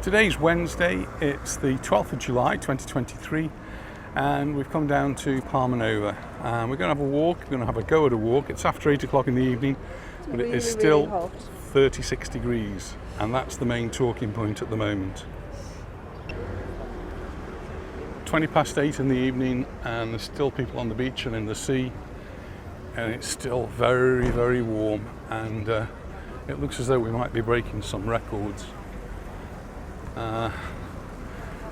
Today's Wednesday, it's the 12th of July 2023, and we've come down to Palmanova and we're going to have a walk. We're going to have a go at a walk. It's after 8 o'clock in the evening, but it is still really 36 degrees, and that's the main talking point at the moment. 20 past 8 in the evening, and there's still people on the beach and in the sea, and it's still very, very warm, and it looks as though we might be breaking some records.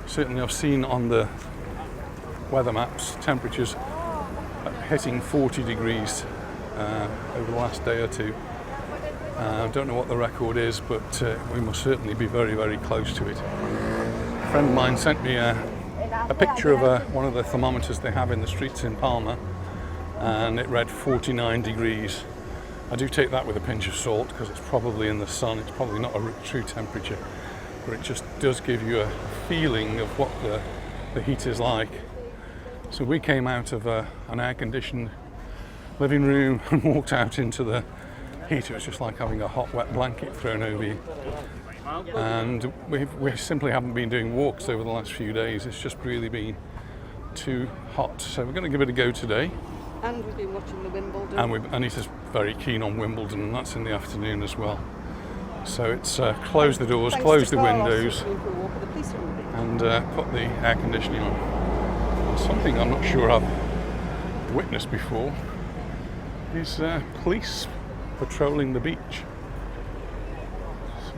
Certainly I've seen on the weather maps temperatures hitting 40 degrees over the last day or two. I don't know what the record is, but we must certainly be very, very close to it. A friend of mine sent me a picture of one of the thermometers they have in the streets in Palma, and it read 49 degrees. I do take that with a pinch of salt because it's probably in the sun. It's probably not a true temperature, but it just does give you a feeling of what the heat is like. So we came out of an air-conditioned living room and walked out into the heat. It was just like having a hot, wet blanket thrown over you. And we simply haven't been doing walks over the last few days. It's just really been too hot. So we're going to give it a go today. And we've been watching the Wimbledon. And Anita's very keen on Wimbledon, and that's in the afternoon as well. So it's close the doors, close the windows, and put the air conditioning on. And something I'm not sure I've witnessed before is police patrolling the beach. So,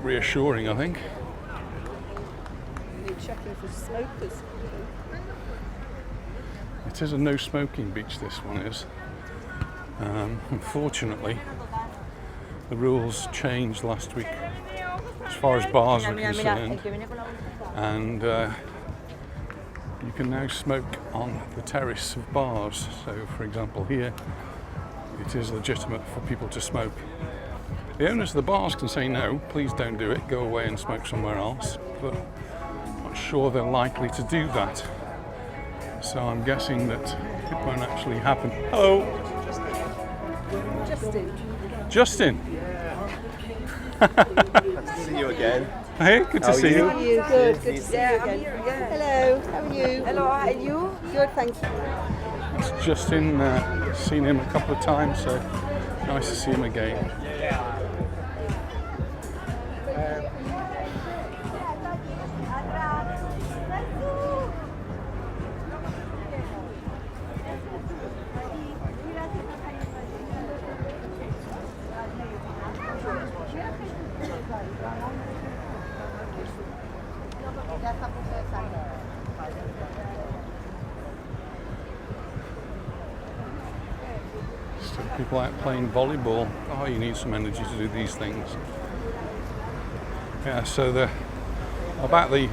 reassuring, I think. You're checking for smokers. It is a no smoking beach, this one is. Unfortunately, the rules changed last week as far as bars are concerned, and you can now smoke on the terrace of bars. So for example here, it is legitimate for people to smoke. The owners of the bars can say no, please don't do it, go away and smoke somewhere else, but I'm not sure they're likely to do that. So I'm guessing that it won't actually happen. Hello. Justin. Good to see you again. Hey, good to see you. How are you? Good to see you again. Hello, how are you? Hello, how are you? Good, thank you. It's Justin, seen him a couple of times, so nice to see him again. Still people out playing volleyball. Oh, you need some energy to do these things. Yeah, so about the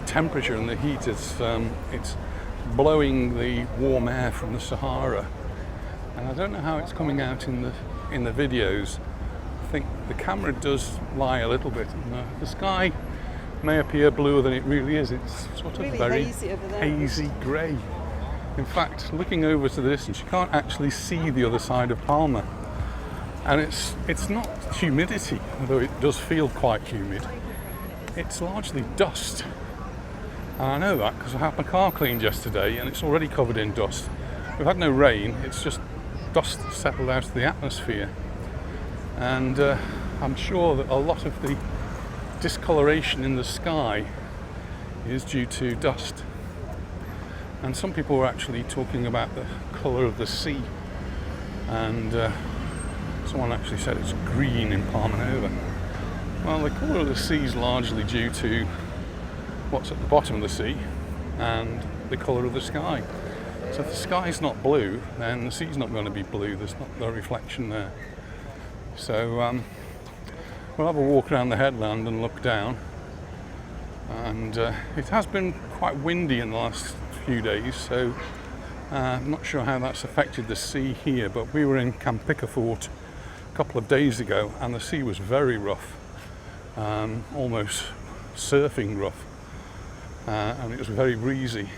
temperature and the heat, it's blowing the warm air from the Sahara, and I don't know how it's coming out in the videos. I think the camera does lie a little bit, and the sky may appear bluer than it really is. It's sort of really very hazy grey. In fact, looking over to the distance, you can't actually see the other side of Palma, and it's not humidity, although it does feel quite humid. It's largely dust, and I know that because I had my car cleaned yesterday, and it's already covered in dust. We've had no rain; it's just dust settled out of the atmosphere. And I'm sure that a lot of the discoloration in the sky is due to dust. And some people were actually talking about the colour of the sea, and someone actually said it's green in Palmanova. Well, the colour of the sea is largely due to what's at the bottom of the sea and the colour of the sky. So if the sky's not blue, then the sea's not going to be blue. There's not the reflection there. So we'll have a walk around the headland and look down, and it has been quite windy in the last few days, so I'm not sure how that's affected the sea here, but we were in Campicafort a couple of days ago and the sea was very rough, almost surfing rough, and it was very breezy.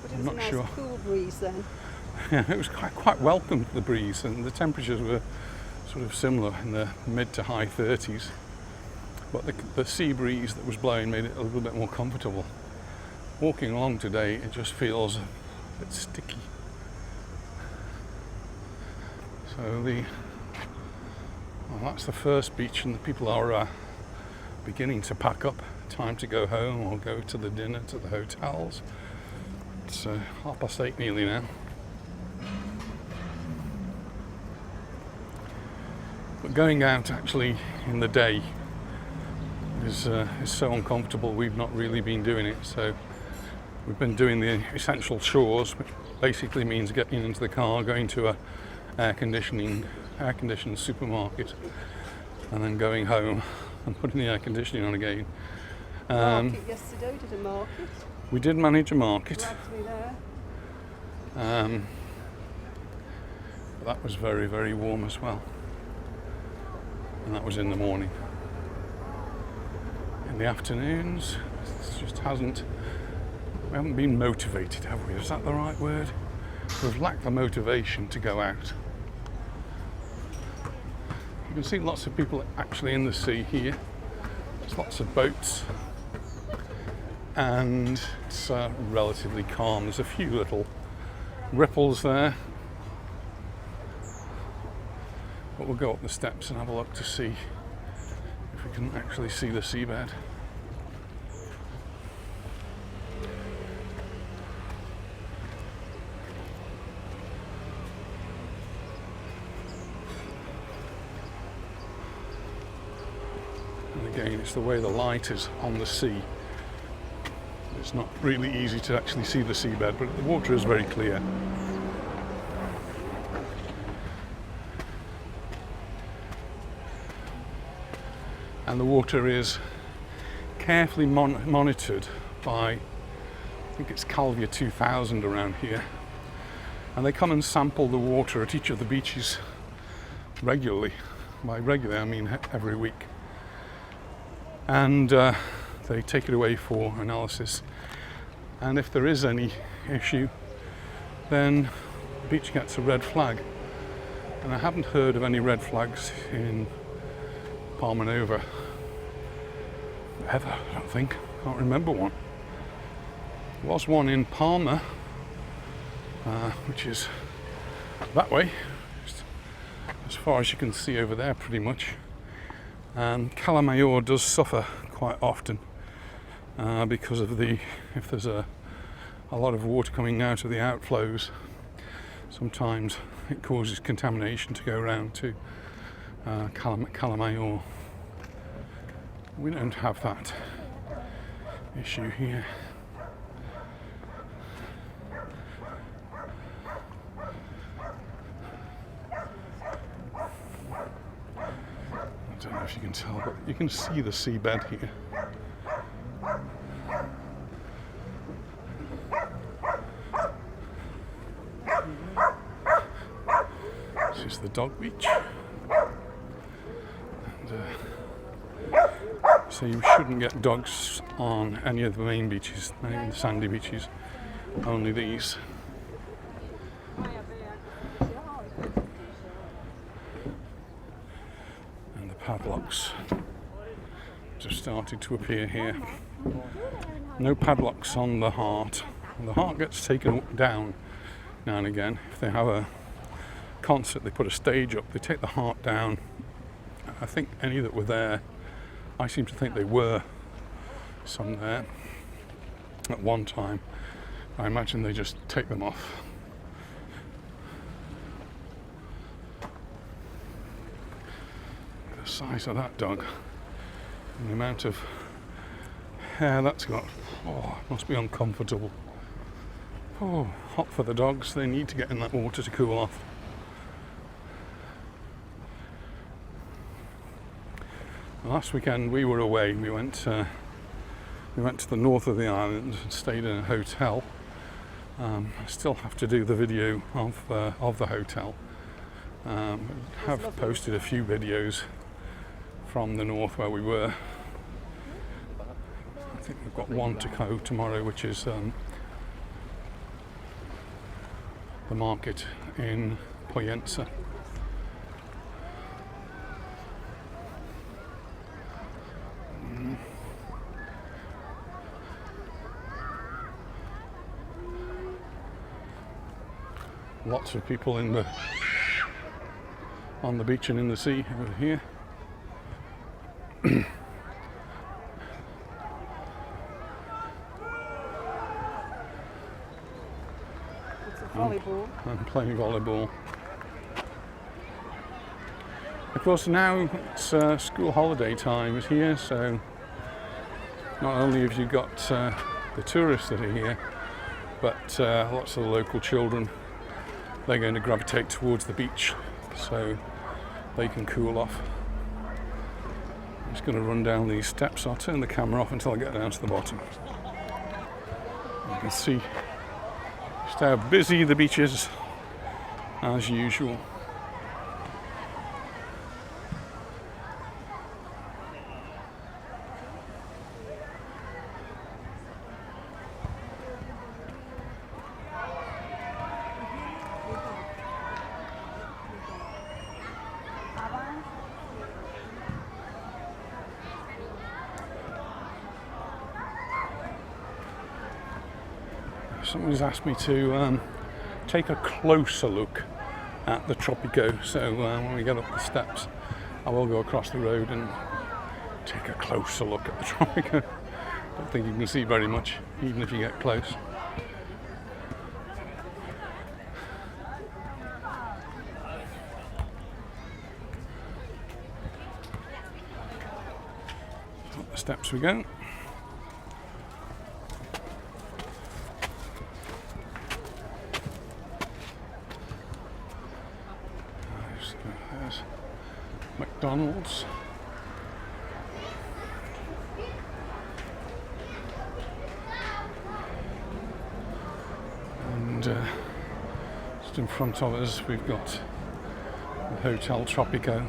But it was I'm not a nice sure. Cool breeze then. Yeah, it was quite welcome, the breeze, and the temperatures were sort of similar in the mid to high 30s. but the sea breeze that was blowing made it a little bit more comfortable. Walking along today, it just feels a bit sticky. So that's the first beach, and the people are beginning to pack up. Time to go home or go to the dinner, to the hotels. It's 8:30 nearly now. But going out actually in the day is so uncomfortable. We've not really been doing it. So we've been doing the essential chores, which basically means getting into the car, going to a air-conditioned supermarket, and then going home and putting the air conditioning on again. Market yesterday, did a market? We did manage a market. Grabbed me there. But that was very, very warm as well. And that was in the morning. In the afternoons, it just we haven't been motivated, have we? Is that the right word? We've lacked the motivation to go out. You can see lots of people actually in the sea here. There's lots of boats. And it's relatively calm. There's a few little ripples there. But we'll go up the steps and have a look to see if we can actually see the seabed. And again, it's the way the light is on the sea. It's not really easy to actually see the seabed, but the water is very clear. And the water is carefully monitored by, I think it's Calvia 2000 around here. And they come and sample the water at each of the beaches regularly. By regularly, I mean every week. And they take it away for analysis. And if there is any issue, then the beach gets a red flag. And I haven't heard of any red flags in Palmanova ever, I don't think. Can't remember one. There was one in Palma, which is that way, just as far as you can see over there pretty much. And Majorca does suffer quite often because of if there's a lot of water coming out of the outflows, sometimes it causes contamination to go around to Majorca. We don't have that issue here. I don't know if you can tell, but you can see the seabed here. This is the dog beach. And, so you shouldn't get dogs on any of the main beaches, the sandy beaches, only these. And the padlocks just started to appear here. No padlocks on the Heart. The Heart gets taken down now and again. If they have a concert, they put a stage up, they take the Heart down. I think any that were there, I seem to think they were some there at one time. I imagine they just take them off. The size of that dog and the amount of hair that's got, oh, it must be uncomfortable. Oh, hot for the dogs. They need to get in that water to cool off. Last weekend we were away. We went to the north of the island and stayed in a hotel. I still have to do the video of the hotel. I have posted a few videos from the north where we were. I think we've got one to go tomorrow, which is the market in Pollença. Lots of people on the beach and in the sea over here. Volleyball. I'm playing volleyball. Of course, now it's school holiday times here, so not only have you got the tourists that are here, but lots of the local children, they're going to gravitate towards the beach so they can cool off. I'm just going to run down these steps. I'll turn the camera off until I get down to the bottom. You can see just how busy the beach is, as usual. Someone's asked me to take a closer look at the Tropico, so when we get up the steps I will go across the road and take a closer look at the Tropico. Don't think you can see very much even if you get close. Up the steps we go. There's McDonald's. And just in front of us we've got the Hotel Tropico.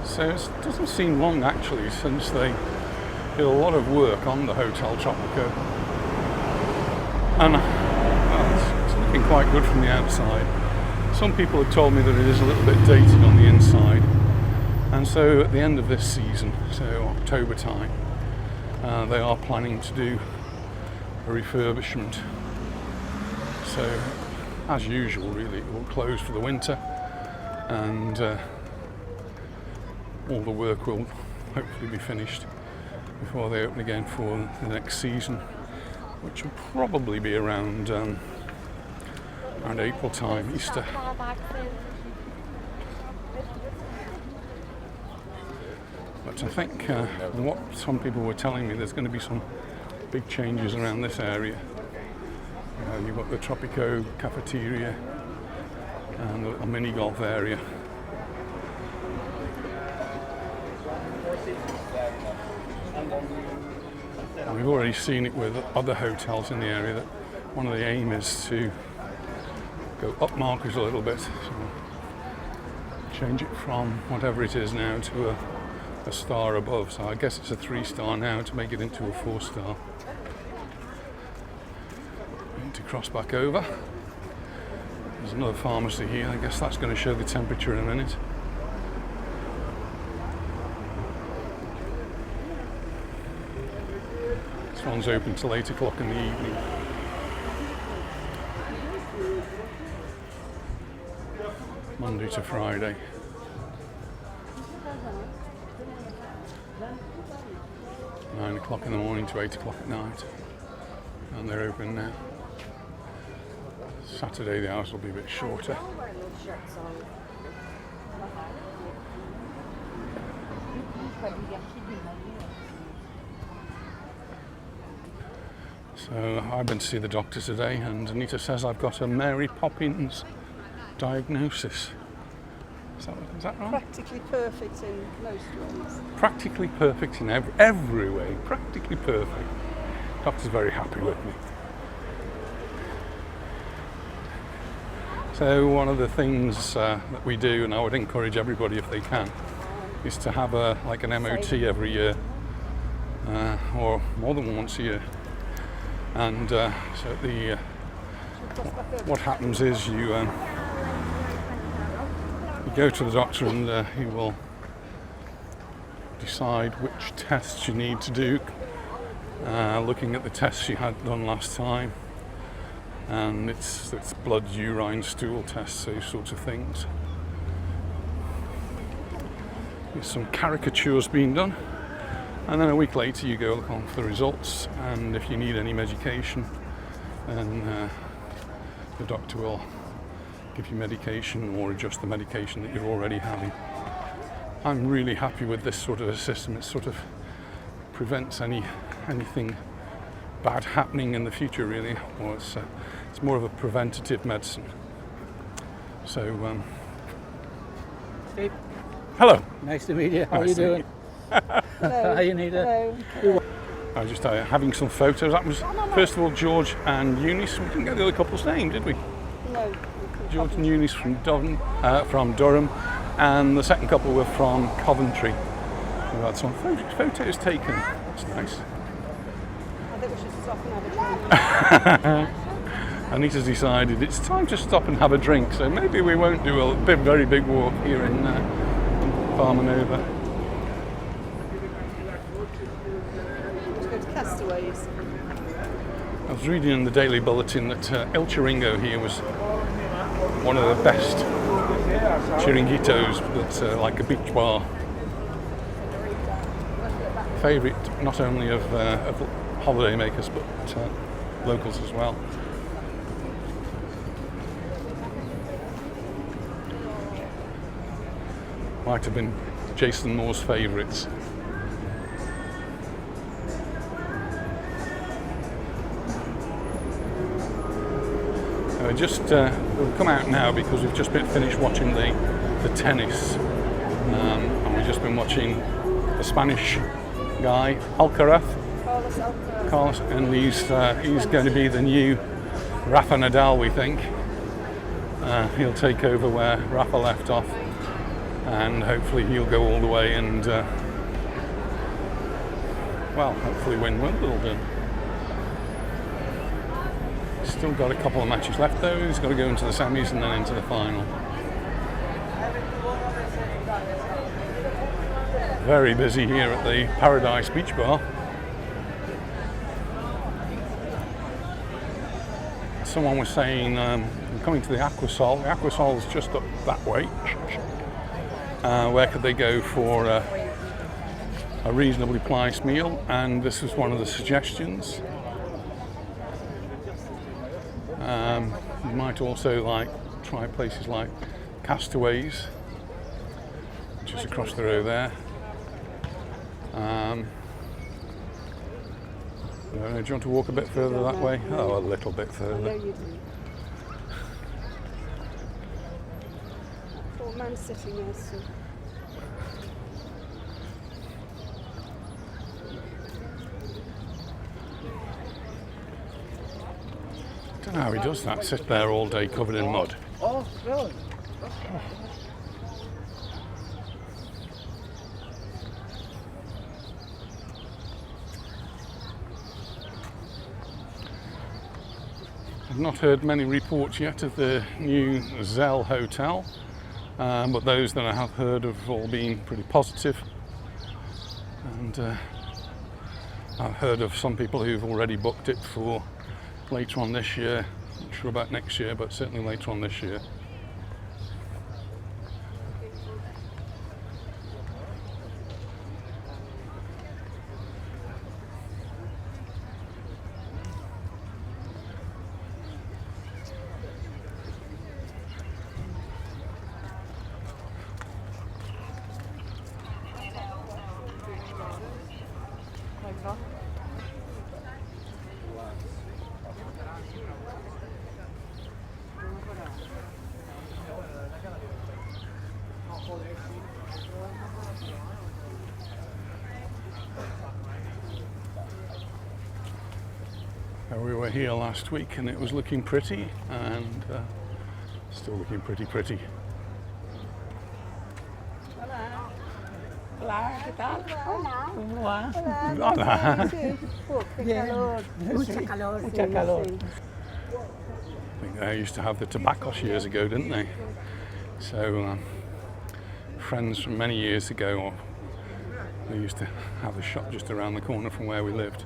So it doesn't seem long actually since they did a lot of work on the Hotel Tropico, and well, it's looking quite good from the outside. Some people have told me that it is a little bit dated on the inside, and so at the end of this season, so October time, they are planning to do a refurbishment. So as usual really, it will close for the winter, and all the work will hopefully be finished before they open again for the next season, which will probably be around April time, Easter. But I think what some people were telling me, there's going to be some big changes around this area. You've got the Tropico cafeteria and a mini golf area. We've already seen it with other hotels in the area that one of the aim is to go up markers a little bit, so change it from whatever it is now to a star above. So I guess it's a 3-star now to make it into a 4-star. Need to cross back over. There's another pharmacy here. I guess that's going to show the temperature in a minute. This one's open till 8 o'clock in the evening. Monday to Friday. Nine o'clock in the morning to 8 o'clock at night. And they're open now. Saturday the hours will be a bit shorter. So I've been to see the doctor today, and Anita says I've got a Mary Poppins diagnosis. Is that right? Practically perfect in most ways. Practically perfect in every way. Practically perfect. Doctor's very happy with me. So one of the things that we do, and I would encourage everybody if they can, is to have like an MOT every year, or more than once a year. And so what happens is you go to the doctor and he will decide which tests you need to do, looking at the tests you had done last time, and it's blood, urine, stool tests, those sorts of things. There's some caricatures being done, and then a week later you go look on for the results, and if you need any medication, then the doctor will give you medication or adjust the medication that you're already having. I'm really happy with this sort of a system. It sort of prevents anything bad happening in the future, really. Or it's more of a preventative medicine. So, Steve. Hello. Nice to meet you. How are Nice you to doing? Hello. How you need it? Hello. I was just having some photos. That was, first of all, George and Eunice. We didn't get the other couple's name, did we? No. George and Eunice from Durham, and the second couple were from Coventry. We had some photos taken. That's nice. I think we should stop and have a drink. Anita's decided it's time to stop and have a drink, so maybe we won't do a very big walk here in Palmanova. Let's go to Castaways. I was reading in the Daily Bulletin that El Chiringo here was one of the best chiringuitos, that's like a beach bar. Favourite not only of holiday makers but locals as well. Might have been Jason Moore's favourites. We'll come out now because we've just finished watching the tennis, and we've just been watching the Spanish guy Alcaraz, Carlos, and he's going to be the new Rafa Nadal, we think. He'll take over where Rafa left off, and hopefully he'll go all the way and hopefully win Wimbledon. Still got a couple of matches left though. He's got to go into the semis and then into the final. Very busy here at the Paradise Beach Bar. Someone was saying, coming to the Aquasol. The Aquasol is just up that way. Where could they go for a reasonably priced meal? And this was one of the suggestions. You might also try places like Castaways, which is across the road there. I don't know, do you want to walk a bit further that way? Oh, a little bit I know further. you do. Poor man sitting there still. I don't know how he does that, sit there all day covered in mud. Oh, really? I've not heard many reports yet of the new Zell Hotel, but those that I have heard have all been pretty positive. And I've heard of some people who've already booked it for later on this year. Not sure about next year, but certainly later on this year. We were here last week and it was looking pretty, and still looking pretty. Hola, ¿qué tal? Hola. ¿Cómo va? Hola. Mucha calor. Mucha calor. I think they used to have the tobaccos years ago, didn't they? So friends from many years ago. They used to have a shop just around the corner from where we lived.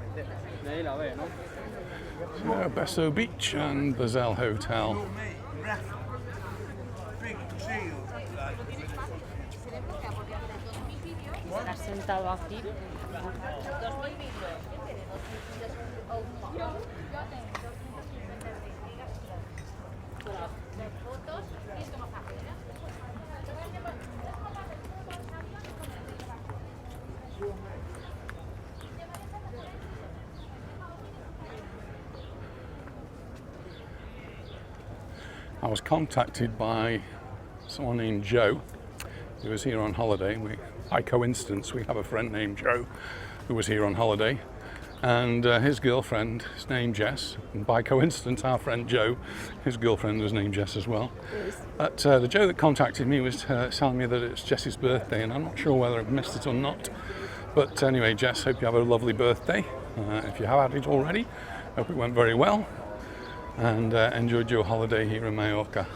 So, Besso Beach and Basel Hotel. Estar sentado aquí. I was contacted by someone named Joe, who was here on holiday. By coincidence, we have a friend named Joe who was here on holiday, and his girlfriend is named Jess. And by coincidence, our friend Joe, his girlfriend was named Jess as well. Yes. But the Joe that contacted me was telling me that it's Jess's birthday, and I'm not sure whether I've missed it or not. But anyway, Jess, hope you have a lovely birthday. If you have had it already, hope it went very well, and enjoyed your holiday here in Mallorca.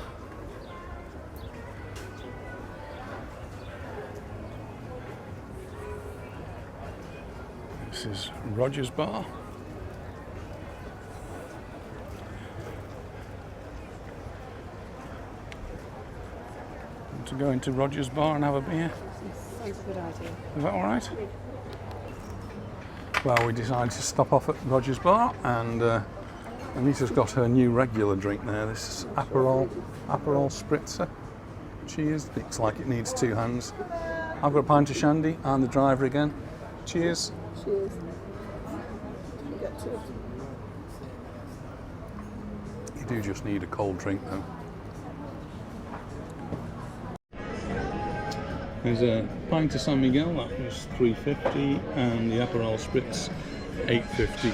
This is Roger's Bar. Want to go into Roger's Bar and have a beer? Sounds a good idea. Is that all right? Well, we decided to stop off at Roger's Bar, and Anita's got her new regular drink there. This is Aperol Spritzer. Cheers. Looks like it needs two hands. I've got a pint of shandy. I'm the driver again. Cheers. Cheers. You got two. You do just need a cold drink though. There's a pint of San Miguel, that was $3.50, and the Aperol Spritz $8.50.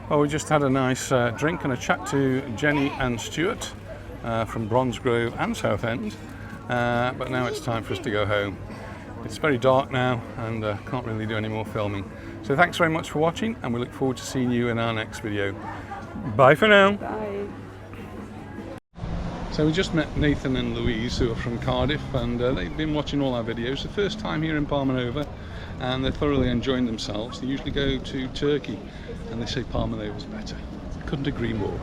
Well, we just had a nice drink and a chat to Jenny and Stuart from Bronze Grove and Southend, but now it's time for us to go home. It's very dark now and can't really do any more filming. So thanks very much for watching, and we look forward to seeing you in our next video. Bye for now. Bye. So we just met Nathan and Louise, who are from Cardiff, and they've been watching all our videos. The first time here in Palmanova, and they're thoroughly enjoying themselves. They usually go to Turkey, and they say Palmanova's better. Couldn't agree more.